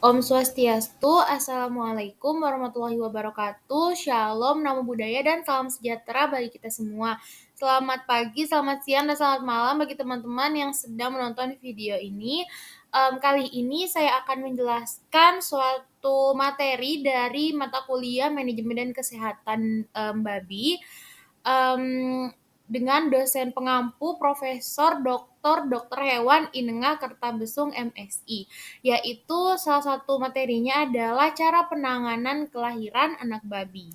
Om Swastiastu, Assalamualaikum warahmatullahi wabarakatuh, Shalom, Namo Buddhaya, dan salam sejahtera bagi kita semua. Selamat pagi, selamat siang, dan selamat malam bagi teman-teman yang sedang menonton video ini. Kali ini saya akan menjelaskan suatu materi dari mata kuliah Manajemen dan Kesehatan Babi. Em, dengan dosen pengampu Profesor Dr. Hewan Inengah Kertabesung MSI, yaitu salah satu materinya adalah cara penanganan kelahiran anak babi.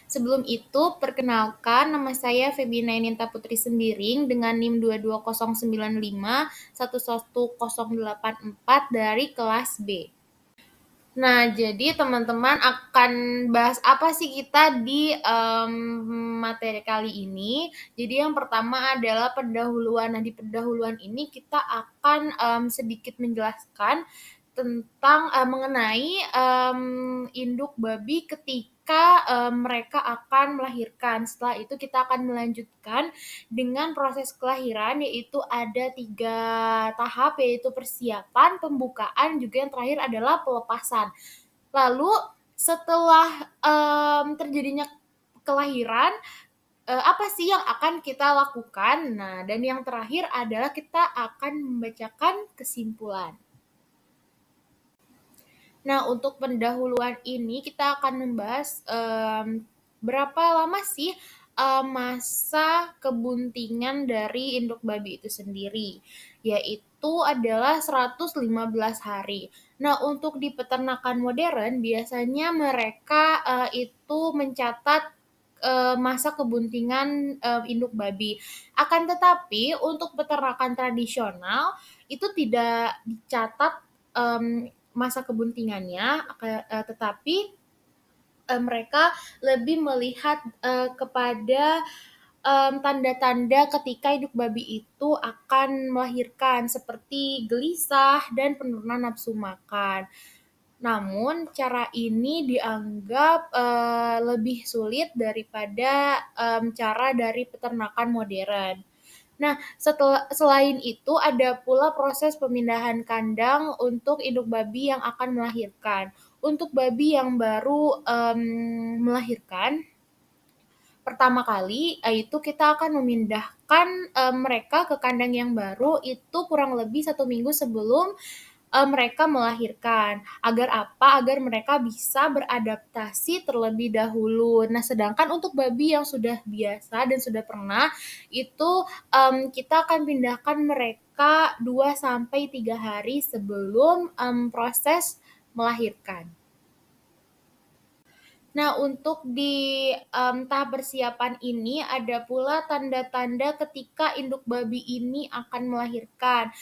Sebelum itu, perkenalkan nama saya Febiana Ninta Putri Sembiring dengan NIM 22095 11084 dari kelas B. Nah, jadi teman-teman akan bahas apa sih kita di materi kali ini. Jadi yang pertama adalah pendahuluan. Nah, di pendahuluan ini kita akan sedikit menjelaskan tentang mengenai induk babi ketika mereka akan melahirkan. Setelah itu kita akan melanjutkan dengan proses kelahiran, yaitu ada 3 tahap, yaitu persiapan, pembukaan, juga yang terakhir adalah pelepasan. Lalu setelah terjadinya kelahiran, apa sih yang akan kita lakukan? Nah, dan yang terakhir adalah kita akan membacakan kesimpulan. Nah, untuk pendahuluan ini kita akan membahas berapa lama sih masa kebuntingan dari induk babi itu sendiri, yaitu adalah 115 hari. Nah, untuk di peternakan modern biasanya mereka itu mencatat masa kebuntingan induk babi. Akan tetapi untuk peternakan tradisional itu tidak dicatat masa kebuntingannya, tetapi mereka lebih melihat kepada tanda-tanda ketika induk babi itu akan melahirkan, seperti gelisah dan penurunan nafsu makan. Namun cara ini dianggap lebih sulit daripada cara dari peternakan modern. Nah, selain itu ada pula proses pemindahan kandang untuk induk babi yang akan melahirkan. Untuk babi yang baru melahirkan, pertama kali itu kita akan memindahkan mereka ke kandang yang baru itu kurang lebih 1 minggu sebelum mereka melahirkan. Agar apa? Agar mereka bisa beradaptasi terlebih dahulu. Nah, sedangkan untuk babi yang sudah biasa dan sudah pernah, itu kita akan pindahkan mereka 2 sampai 3 hari sebelum proses melahirkan. Nah, untuk di tahap persiapan ini ada pula tanda-tanda ketika induk babi ini akan melahirkan.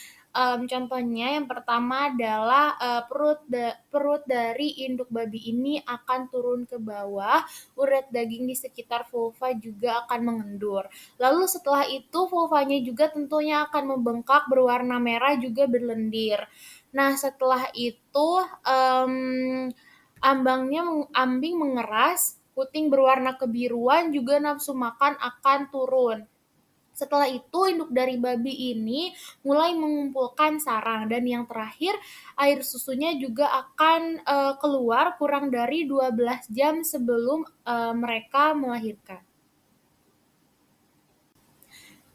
Contohnya yang pertama adalah perut dari induk babi ini akan turun ke bawah, urat daging di sekitar vulva juga akan mengendur. Lalu setelah itu vulvanya juga tentunya akan membengkak, berwarna merah juga berlendir. Nah, setelah itu ambing mengeras, puting berwarna kebiruan, juga nafsu makan akan turun. Setelah itu induk dari babi ini mulai mengumpulkan sarang, dan yang terakhir air susunya juga akan keluar kurang dari 12 jam sebelum mereka melahirkan.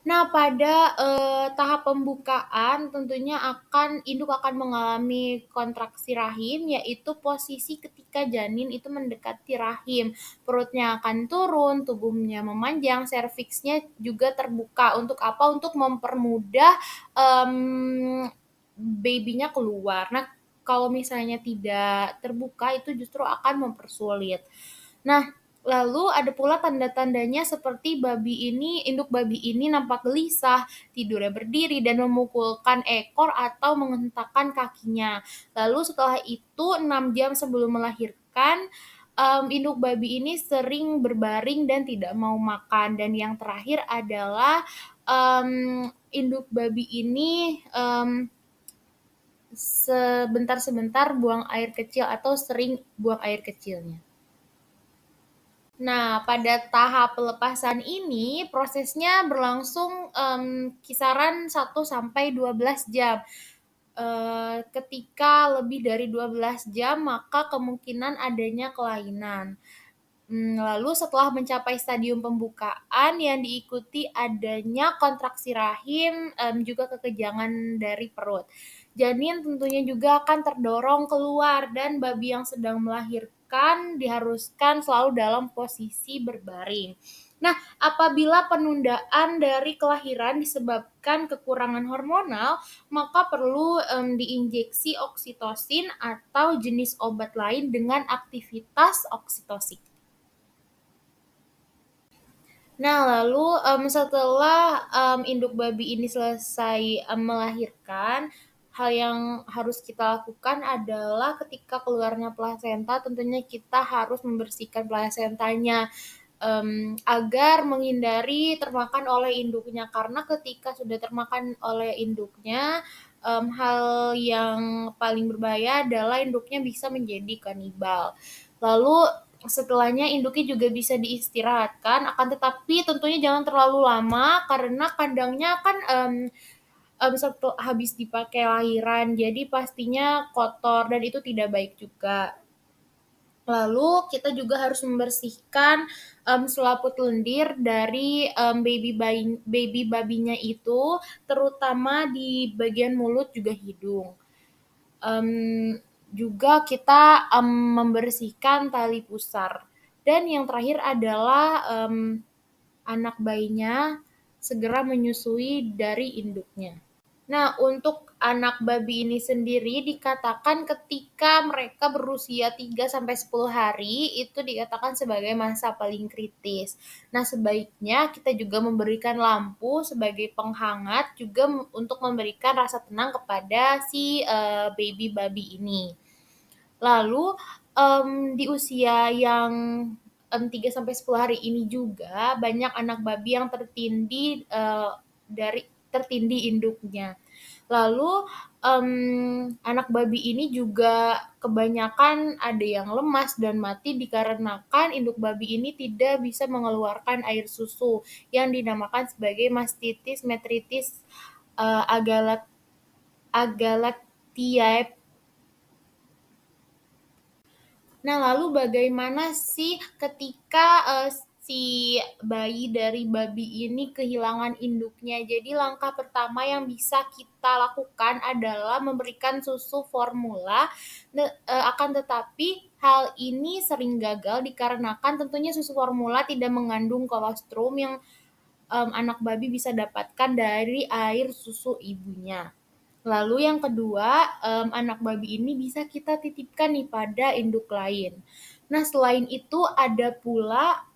Nah, pada tahap pembukaan tentunya induk akan mengalami kontraksi rahim, yaitu posisi ketika janin itu mendekati rahim. Perutnya akan turun, tubuhnya memanjang, serviksnya juga terbuka. Untuk apa? Untuk mempermudah babynya keluar. Nah, kalau misalnya tidak terbuka itu justru akan mempersulit. Nah, lalu ada pula tanda-tandanya seperti induk babi ini nampak gelisah, tidurnya berdiri, dan memukulkan ekor atau menghentakkan kakinya. Lalu setelah itu 6 jam sebelum melahirkan, induk babi ini sering berbaring dan tidak mau makan. Dan yang terakhir adalah induk babi ini sebentar-sebentar buang air kecil atau sering buang air kecilnya. Nah, pada tahap pelepasan ini prosesnya berlangsung kisaran 1 sampai 12 jam. ketika lebih dari 12 jam, maka kemungkinan adanya kelainan. Lalu setelah mencapai stadium pembukaan yang diikuti adanya kontraksi rahim, juga kekejangan dari perut. Janin tentunya juga akan terdorong keluar dan babi yang sedang melahirkan diharuskan selalu dalam posisi berbaring. Nah, apabila penundaan dari kelahiran disebabkan kekurangan hormonal, maka perlu diinjeksi oksitosin atau jenis obat lain dengan aktivitas oksitosin. Nah, lalu setelah induk babi ini selesai melahirkan, hal yang harus kita lakukan adalah ketika keluarnya plasenta, tentunya kita harus membersihkan plasentanya agar menghindari termakan oleh induknya. Karena ketika sudah termakan oleh induknya, hal yang paling berbahaya adalah induknya bisa menjadi kanibal. Lalu setelahnya induknya juga bisa diistirahatkan, akan tetapi tentunya jangan terlalu lama karena kandangnya kan habis dipakai lahiran, jadi pastinya kotor dan itu tidak baik juga. Lalu kita juga harus membersihkan selaput lendir dari baby babinya itu, terutama di bagian mulut juga hidung. Juga kita membersihkan tali pusar. Dan yang terakhir adalah anak bayinya segera menyusui dari induknya. Nah, untuk anak babi ini sendiri dikatakan ketika mereka berusia 3 sampai 10 hari itu dikatakan sebagai masa paling kritis. Nah, sebaiknya kita juga memberikan lampu sebagai penghangat juga untuk memberikan rasa tenang kepada si baby babi ini. Lalu di usia yang 3 sampai 10 hari ini juga banyak anak babi yang tertindih induknya. Lalu anak babi ini juga kebanyakan ada yang lemas dan mati dikarenakan induk babi ini tidak bisa mengeluarkan air susu yang dinamakan sebagai mastitis metritis agalactiae. Nah, lalu bagaimana sih ketika si bayi dari babi ini kehilangan induknya? Jadi langkah pertama yang bisa kita lakukan adalah memberikan susu formula. Akan tetapi hal ini sering gagal dikarenakan tentunya susu formula tidak mengandung kolostrum yang anak babi bisa dapatkan dari air susu ibunya. Lalu yang kedua, anak babi ini bisa kita titipkan nih pada induk lain. Nah, selain itu ada pula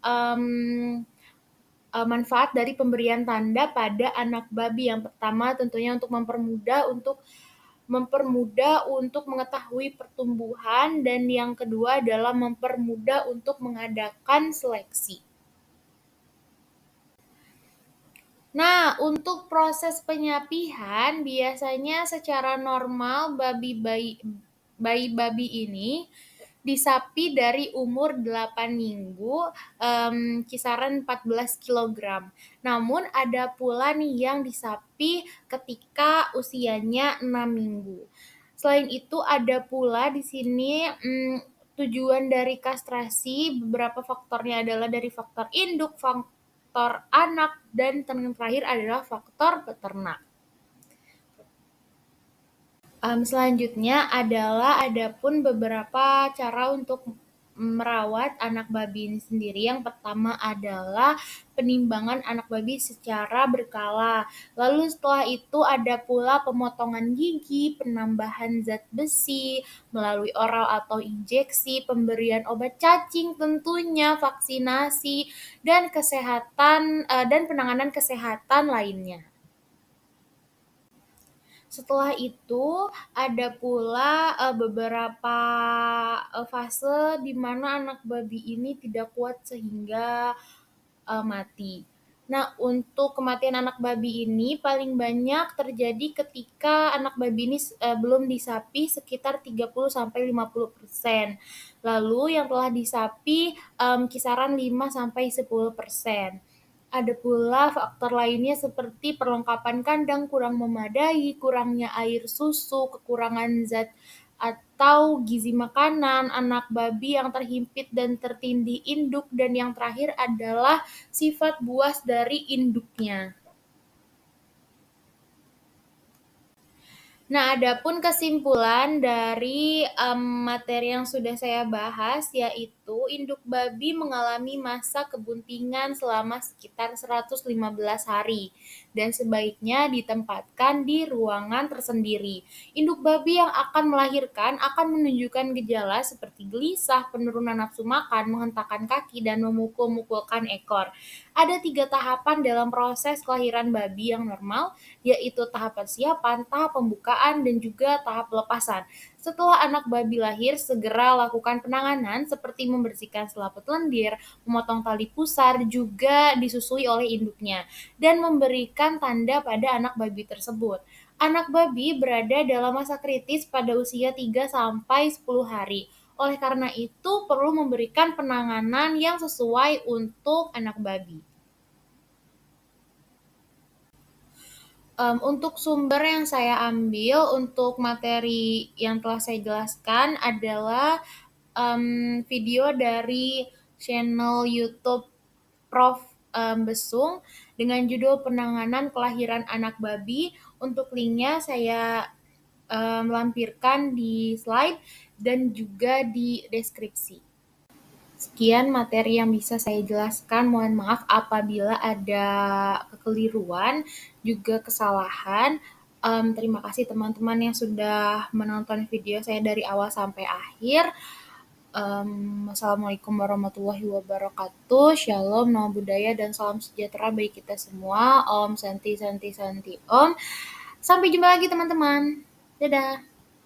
manfaat dari pemberian tanda pada anak babi. Yang pertama tentunya untuk mempermudah untuk mengetahui pertumbuhan dan yang kedua adalah mempermudah untuk mengadakan seleksi. Nah, untuk proses penyapihan biasanya secara normal bayi babi ini disapi dari umur 8 minggu, kisaran 14 kilogram. Namun ada pula nih yang disapi ketika usianya 6 minggu. Selain itu ada pula di sini tujuan dari kastrasi beberapa faktornya adalah dari faktor induk, faktor anak, dan yang terakhir adalah faktor peternak. Selanjutnya adalah adapun beberapa cara untuk merawat anak babi ini sendiri. Yang pertama adalah penimbangan anak babi secara berkala. Lalu setelah itu ada pula pemotongan gigi, penambahan zat besi melalui oral atau injeksi, pemberian obat cacing tentunya, vaksinasi dan penanganan kesehatan lainnya. Setelah itu ada pula beberapa fase di mana anak babi ini tidak kuat sehingga mati. Nah, untuk kematian anak babi ini paling banyak terjadi ketika anak babi ini belum disapi sekitar 30 sampai 50%. Lalu yang telah disapi kisaran 5 sampai 10%. Ada pula faktor lainnya seperti perlengkapan kandang kurang memadai, kurangnya air susu, kekurangan zat atau gizi makanan, anak babi yang terhimpit dan tertindih induk, dan yang terakhir adalah sifat buas dari induknya. Nah, adapun kesimpulan dari materi yang sudah saya bahas, yaitu induk babi mengalami masa kebuntingan selama sekitar 115 hari dan sebaiknya ditempatkan di ruangan tersendiri. Induk babi yang akan melahirkan akan menunjukkan gejala seperti gelisah, penurunan nafsu makan, menghentakkan kaki, dan memukul-mukulkan ekor. Ada 3 tahapan dalam proses kelahiran babi yang normal, yaitu tahap persiapan, tahap pembukaan, dan juga tahap pelepasan. Setelah anak babi lahir, segera lakukan penanganan seperti membersihkan selaput lendir, memotong tali pusar, juga disusui oleh induknya, dan memberikan tanda pada anak babi tersebut. Anak babi berada dalam masa kritis pada usia 3 sampai 10 hari. Oleh karena itu, perlu memberikan penanganan yang sesuai untuk anak babi. Untuk sumber yang saya ambil untuk materi yang telah saya jelaskan adalah video dari channel YouTube Prof. Besung dengan judul Penanganan Kelahiran Anak Babi. Untuk linknya saya lampirkan di slide dan juga di deskripsi. Sekian materi yang bisa saya jelaskan. Mohon maaf apabila ada kekeliruan, juga kesalahan. Terima kasih teman-teman yang sudah menonton video saya dari awal sampai akhir. Wassalamualaikum warahmatullahi wabarakatuh. Shalom, nama budaya, dan salam sejahtera bagi kita semua. Om Santi Santi Santi Om. Sampai jumpa lagi teman-teman. Dadah.